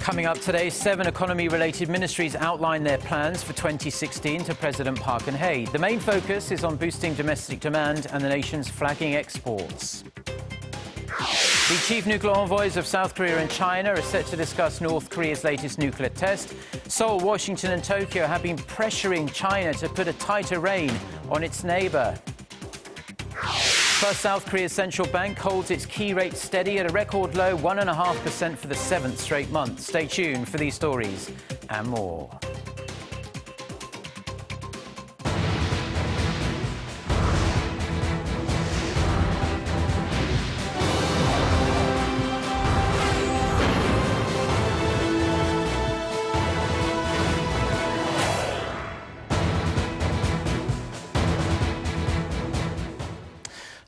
Coming up today, 7 economy-related ministries outline their plans for 2016 to President Park Geun-hye. The main focus is on boosting domestic demand and the nation's flagging exports. The chief nuclear envoys of South Korea and China are set to discuss North Korea's latest nuclear test. Seoul, Washington and Tokyo have been pressuring China to put a tighter rein on its neighbor. Plus, South Korea's central bank holds its key rate steady at a record low 1.5% for the 7th straight month. Stay tuned for these stories and more.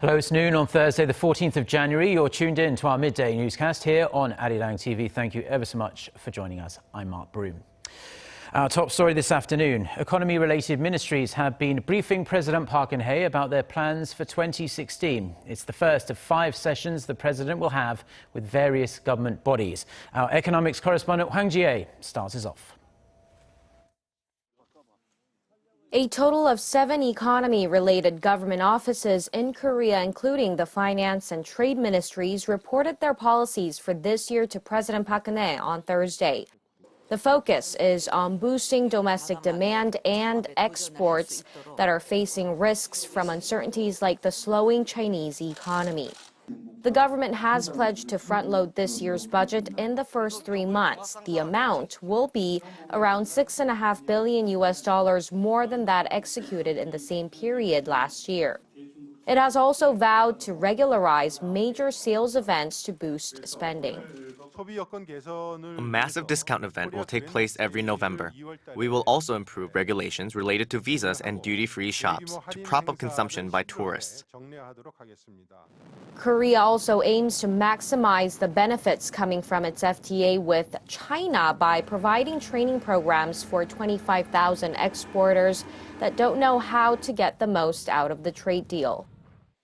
Hello, it's noon on Thursday, the 14th of January. You're tuned in to our midday newscast here on Arirang TV. Thank you ever so much for joining us. I'm Mark Broom. Our top story this afternoon. Economy-related ministries have been briefing President Park Geun-hye about their plans for 2016. It's the first of 5 sessions the president will have with various government bodies. Our economics correspondent Hwang Ji-ae starts us off. A total of 7 economy-related government offices in Korea, including the finance and trade ministries, reported their policies for this year to President Park Geun-hye on Thursday. The focus is on boosting domestic demand and exports that are facing risks from uncertainties like the slowing Chinese economy. The government has pledged to front-load this year's budget in the first 3 months. The amount will be around $6.5 billion more than that executed in the same period last year. It has also vowed to regularize major sales events to boost spending. A massive discount event will take place every November. We will also improve regulations related to visas and duty-free shops to prop up consumption by tourists. Korea also aims to maximize the benefits coming from its FTA with China by providing training programs for 25,000 exporters that don't know how to get the most out of the trade deal.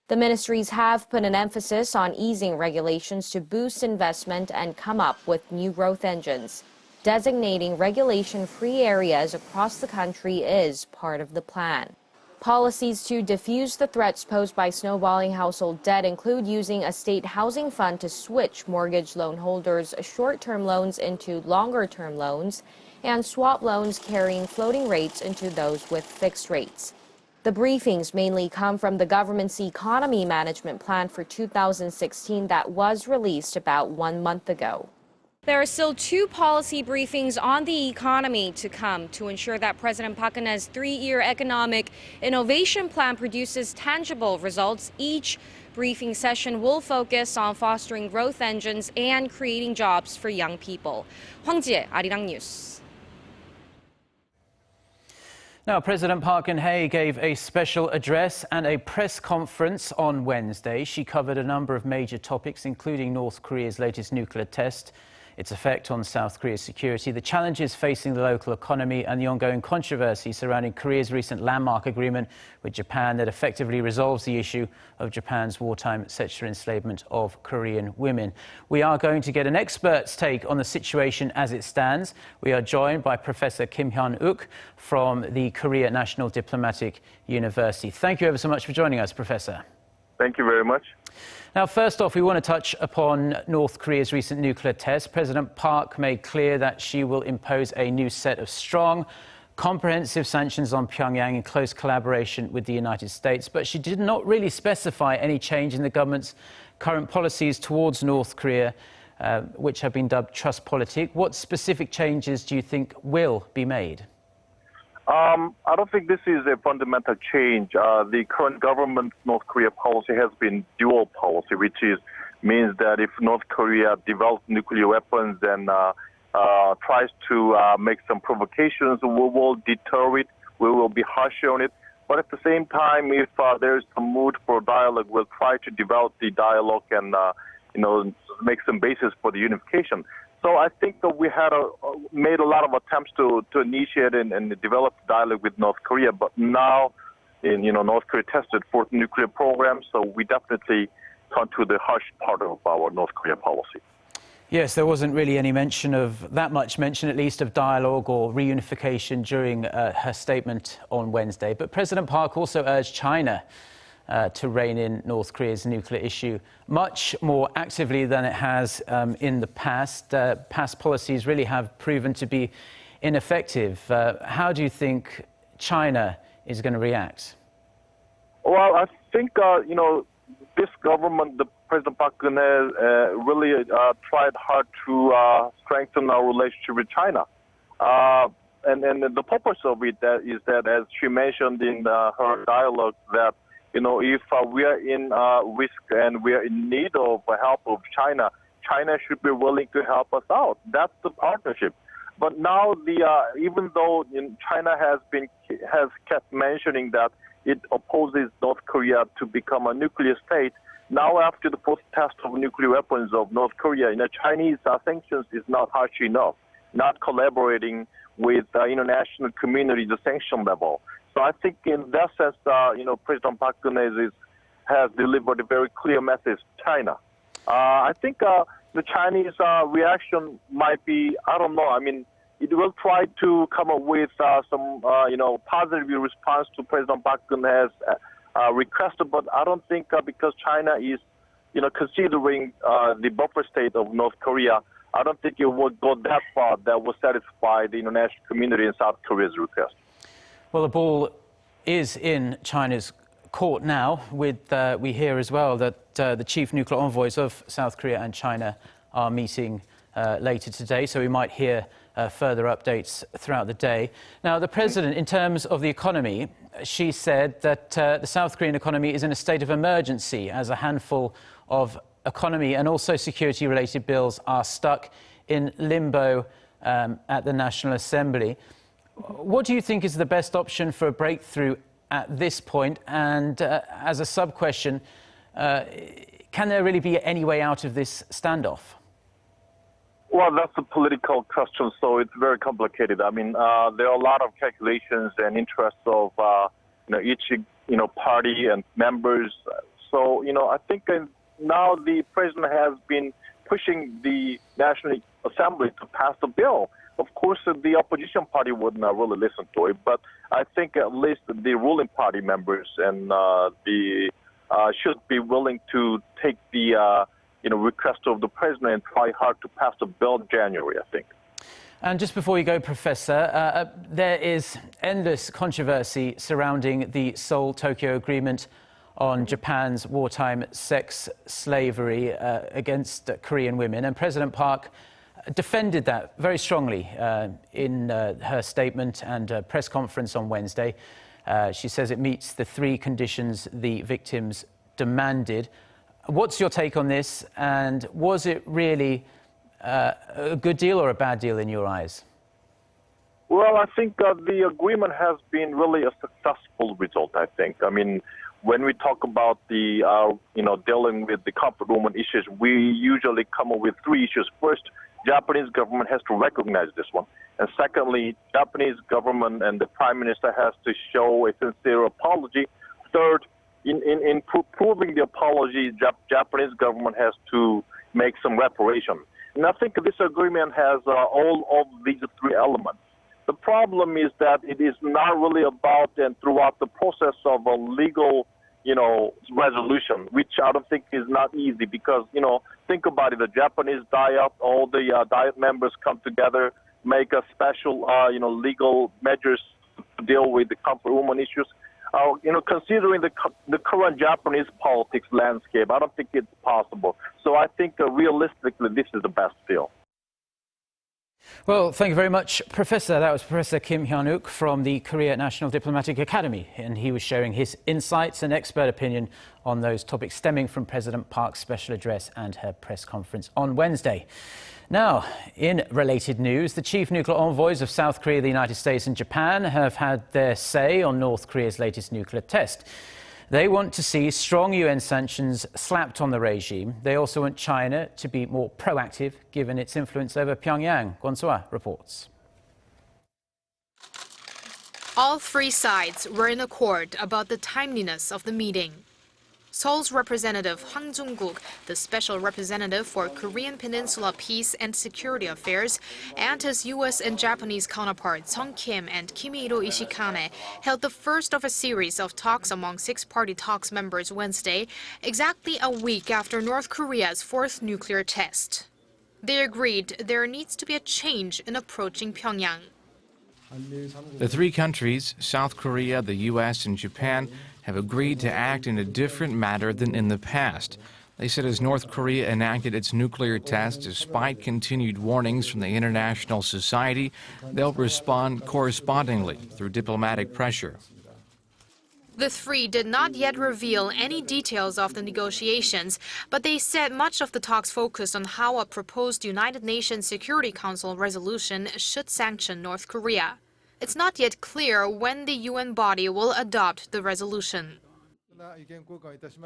The ministries have put an emphasis on easing regulations to boost investment and come up with new growth engines. Designating regulation-free areas across the country is part of the plan. Policies to defuse the threats posed by snowballing household debt include using a state housing fund to switch mortgage loan holders' short-term loans into longer-term loans and swap loans carrying floating rates into those with fixed rates. The briefings mainly come from the government's economy management plan for 2016 that was released about 1 month ago. There are still 2 policy briefings on the economy to come to ensure that President Park Geun-hye's 3-year economic innovation plan produces tangible results. Each briefing session will focus on fostering growth engines and creating jobs for young people. Hwang Ji-ae, Arirang News. Now, President Park Geun-hye gave a special address and a press conference on Wednesday. She covered a number of major topics, including North Korea's latest nuclear test, its effect on South Korea's security, the challenges facing the local economy, and the ongoing controversy surrounding Korea's recent landmark agreement with Japan that effectively resolves the issue of Japan's wartime sexual enslavement of Korean women. We are going to get an expert's take on the situation as it stands. We are joined by Professor Kim Hyun-uk from the Korea National Diplomatic University. Thank you ever so much for joining us, Professor. Thank you very much. Now, first off, we want to touch upon North Korea's recent nuclear test. President Park made clear that she will impose a new set of strong, comprehensive sanctions on Pyongyang in close collaboration with the United States, but she did not really specify any change in the government's current policies towards North Korea, which have been dubbed trustpolitik. What specific changes do you think will be made? I don't think this is a fundamental change. The current government's North Korea policy has been dual policy, which means that if North Korea develops nuclear weapons and tries to make some provocations, we will deter it. We will be harsh on it. But at the same time, if there's a mood for dialogue, we'll try to develop the dialogue and make some basis for the unification. So I think that we had made a lot of attempts to initiate and develop dialogue with North Korea, but now, North Korea tested 4 nuclear programs, so we definitely turn to the harsh part of our North Korea policy. Yes, there wasn't really any mention of that much mention, at least, of dialogue or reunification during her statement on Wednesday. But President Park also urged China to rein in North Korea's nuclear issue much more actively than it has in the past. Past policies really have proven to be ineffective. How do you think China is going to react? Well, I think, this government, the President Park Geun-hye, really tried hard to strengthen our relationship with China. And the purpose of it is that, as she mentioned in her dialogue, that, if we are in risk and we are in need of help of China, China should be willing to help us out. That's the partnership. But now, even though China has kept mentioning that it opposes North Korea to become a nuclear state, now after the first test of nuclear weapons of North Korea, Chinese sanctions is not harsh enough, not collaborating with the international community, the sanction level. So I think in that sense, President Park Geun-hye has delivered a very clear message to China. I think the Chinese reaction might be, I don't know, it will try to come up with some, positive response to President Park Geun-hye's request, but I don't think because China is, considering the buffer state of North Korea, I don't think it would go that far that will satisfy the international community in South Korea's request. Well, the ball is in China's court now. We hear as well that the chief nuclear envoys of South Korea and China are meeting later today, so we might hear further updates throughout the day. Now, the president, in terms of the economy, she said that the South Korean economy is in a state of emergency as a handful of economy and also security-related bills are stuck in limbo at the National Assembly. What do you think is the best option for a breakthrough at this point? And as a sub-question, can there really be any way out of this standoff? Well, that's a political question, so it's very complicated. There are a lot of calculations and interests of each party and members. So I think now the president has been pushing the National Assembly to pass the bill. Of course, the opposition party would not really listen to it, but I think at least the ruling party members and should be willing to take the request of the president and try hard to pass the bill in January, I think. And just before you go, Professor, there is endless controversy surrounding the Seoul-Tokyo Agreement on Japan's wartime sex slavery against Korean women. And President Park defended that very strongly in her statement and press conference on Wednesday. She says it meets the three conditions the victims demanded. What's your take on this, and was it really a good deal or a bad deal in your eyes? Well, I think the agreement has been really a successful result, I think. When we talk about the, dealing with the comfort woman issues, we usually come up with three issues. First, Japanese government has to recognize this one. And secondly, Japanese government and the Prime Minister has to show a sincere apology. Third, in proving the apology, Japanese government has to make some reparation. And I think this agreement has all of these three elements. The problem is that it is not really about and throughout the process of a legal, resolution, which I don't think is not easy because, think about it, the Japanese Diet, all the Diet members come together, make a special, legal measures to deal with the comfort woman issues. Considering the current Japanese politics landscape, I don't think it's possible. So I think realistically, this is the best deal. Well, thank you very much, Professor. That was Professor Kim Hyun-wook from the Korea National Diplomatic Academy, and he was sharing his insights and expert opinion on those topics stemming from President Park's special address and her press conference on Wednesday. Now, in related news, the chief nuclear envoys of South Korea, the United States and Japan have had their say on North Korea's latest nuclear test. They want to see strong UN sanctions slapped on the regime. They also want China to be more proactive, given its influence over Pyongyang. Kwon So-ah reports. All three sides were in accord about the timeliness of the meeting. Seoul's representative Hwang Jung-guk, the special representative for Korean Peninsula Peace and Security Affairs, and his U.S. and Japanese counterparts Sung Kim and Kimihiro Ishikane held the first of a series of talks among six-party talks members Wednesday, exactly a week after North Korea's fourth nuclear test. They agreed there needs to be a change in approaching Pyongyang. The three countries, South Korea, the U.S., and Japan, have agreed to act in a different manner than in the past. They said as North Korea enacted its nuclear test, despite continued warnings from the international society, they'll respond correspondingly through diplomatic pressure. The three did not yet reveal any details of the negotiations, but they said much of the talks focused on how a proposed United Nations Security Council resolution should sanction North Korea. It's not yet clear when the UN body will adopt the resolution.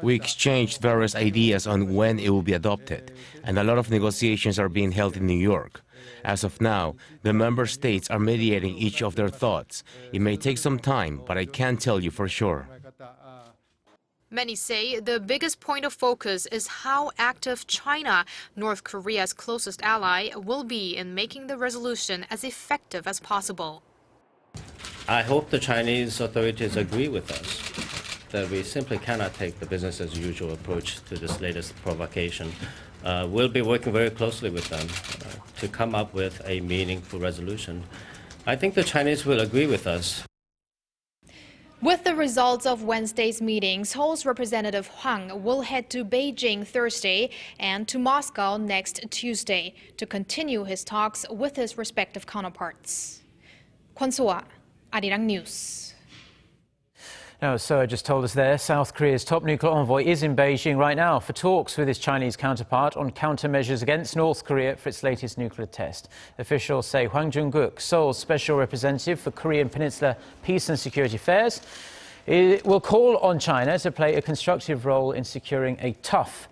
We exchanged various ideas on when it will be adopted, and a lot of negotiations are being held in New York. As of now, the member states are mediating each of their thoughts. It may take some time, but I can't tell you for sure. Many say the biggest point of focus is how active China, North Korea's closest ally, will be in making the resolution as effective as possible. I hope the Chinese authorities agree with us that we simply cannot take the business as usual approach to this latest provocation. We'll be working very closely with them to come up with a meaningful resolution. I think the Chinese will agree with us. With the results of Wednesday's meeting, Seoul's representative Hwang will head to Beijing Thursday and to Moscow next Tuesday to continue his talks with his respective counterparts. Kwon So-ah, Arirang News. Now, as Soa just told us there, South Korea's top nuclear envoy is in Beijing right now for talks with his Chinese counterpart on countermeasures against North Korea for its latest nuclear test. Officials say Hwang Jung-guk, Seoul's special representative for Korean Peninsula Peace and Security Affairs, will call on China to play a constructive role in securing a tough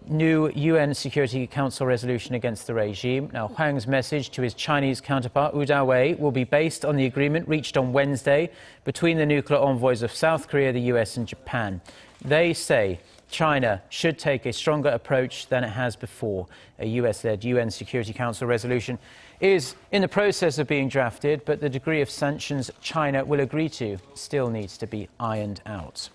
new UN Security Council resolution against the regime. Now, Hwang's message to his Chinese counterpart, Wu Dawei, will be based on the agreement reached on Wednesday between the nuclear envoys of South Korea, the US and Japan. They say China should take a stronger approach than it has before. A US-led UN Security Council resolution is in the process of being drafted, but the degree of sanctions China will agree to still needs to be ironed out.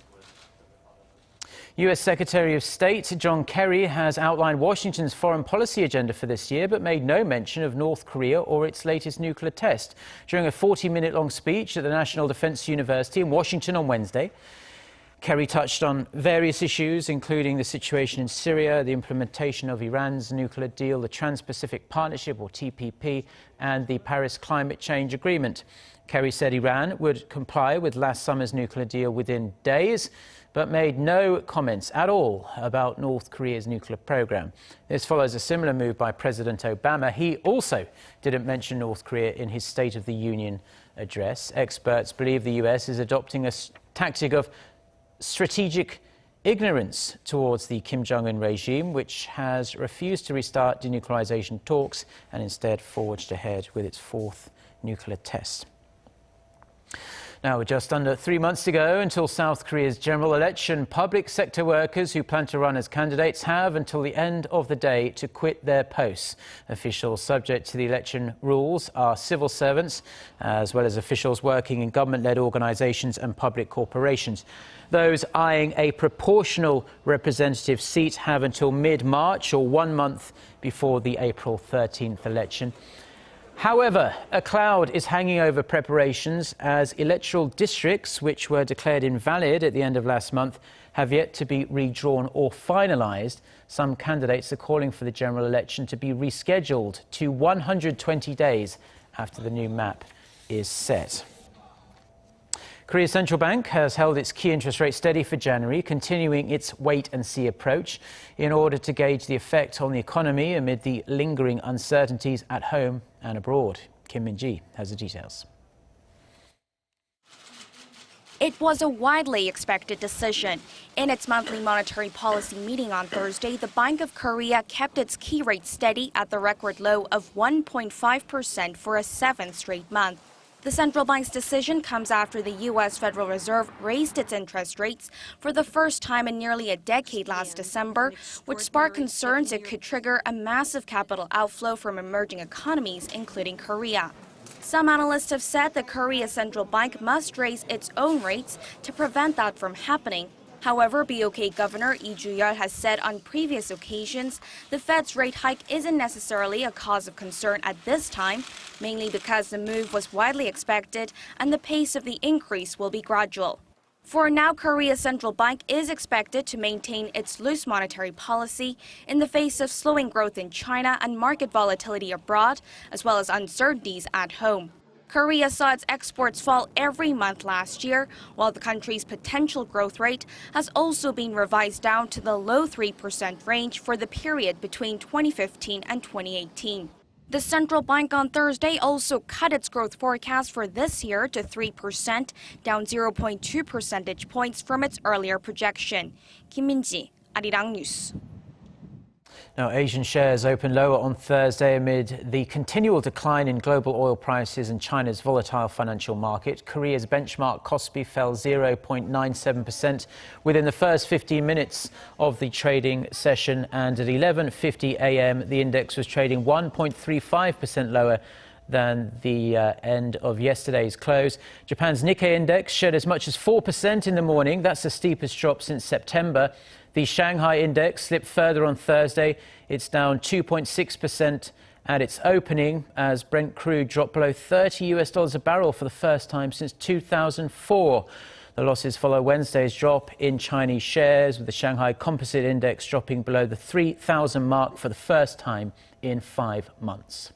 US Secretary of State John Kerry has outlined Washington's foreign policy agenda for this year, but made no mention of North Korea or its latest nuclear test. During a 40-minute-long speech at the National Defense University in Washington on Wednesday, Kerry touched on various issues, including the situation in Syria, the implementation of Iran's nuclear deal, the Trans-Pacific Partnership, or TPP, and the Paris Climate Change Agreement. Kerry said Iran would comply with last summer's nuclear deal within days, but made no comments at all about North Korea's nuclear program. This follows a similar move by President Obama. He also didn't mention North Korea in his State of the Union address. Experts believe the US is adopting a tactic of strategic ignorance towards the Kim Jong-un regime, which has refused to restart denuclearization talks and instead forged ahead with its fourth nuclear test. Now, just under 3 months to go until South Korea's general election, public sector workers who plan to run as candidates have until the end of the day to quit their posts. Officials subject to the election rules are civil servants, as well as officials working in government-led organizations and public corporations. Those eyeing a proportional representative seat have until mid-March, or 1 month before the April 13th election. However, a cloud is hanging over preparations as electoral districts, which were declared invalid at the end of last month, have yet to be redrawn or finalised. Some candidates are calling for the general election to be rescheduled to 120 days after the new map is set. Korea's central bank has held its key interest rate steady for January, continuing its wait-and-see approach in order to gauge the effect on the economy amid the lingering uncertainties at home and abroad. Kim Min-ji has the details. It was a widely expected decision. In its monthly monetary policy meeting on Thursday, the Bank of Korea kept its key rate steady at the record low of 1.5% for a 7th straight month. The central bank's decision comes after the U.S. Federal Reserve raised its interest rates for the first time in nearly a decade last December, which sparked concerns it could trigger a massive capital outflow from emerging economies, including Korea. Some analysts have said the Korea Central Bank must raise its own rates to prevent that from happening. However, BOK Governor Lee Ju-yeol has said on previous occasions the Fed's rate hike isn't necessarily a cause of concern at this time, mainly because the move was widely expected and the pace of the increase will be gradual. For now, Korea's central bank is expected to maintain its loose monetary policy in the face of slowing growth in China and market volatility abroad, as well as uncertainties at home. Korea saw its exports fall every month last year, while the country's potential growth rate has also been revised down to the low 3% range for the period between 2015 and 2018. The central bank on Thursday also cut its growth forecast for this year to 3%, down 0.2 percentage points from its earlier projection. Kim Min-ji, Arirang News. Now, Asian shares opened lower on Thursday amid the continual decline in global oil prices and China's volatile financial market. Korea's benchmark Kospi fell 0.97% within the first 15 minutes of the trading session, and at 11:50 a.m. the index was trading 1.35% lower than the end of yesterday's close. Japan's Nikkei index shed as much as 4% in the morning. That's the steepest drop since September. The Shanghai index slipped further on Thursday. It's down 2.6% at its opening as Brent crude dropped below $30 a barrel for the first time since 2004. The losses follow Wednesday's drop in Chinese shares, with the Shanghai Composite Index dropping below the 3,000 mark for the first time in 5 months.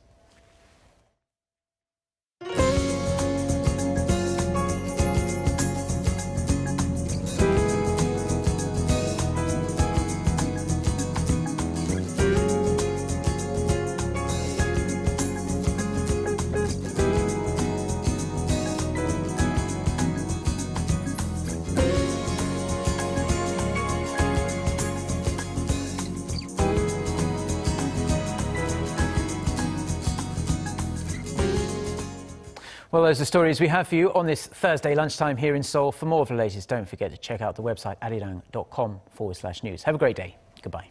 Well, those are stories we have for you on this Thursday lunchtime here in Seoul. For more of the latest, don't forget to check out the website arirang.com/news. Have a great day. Goodbye.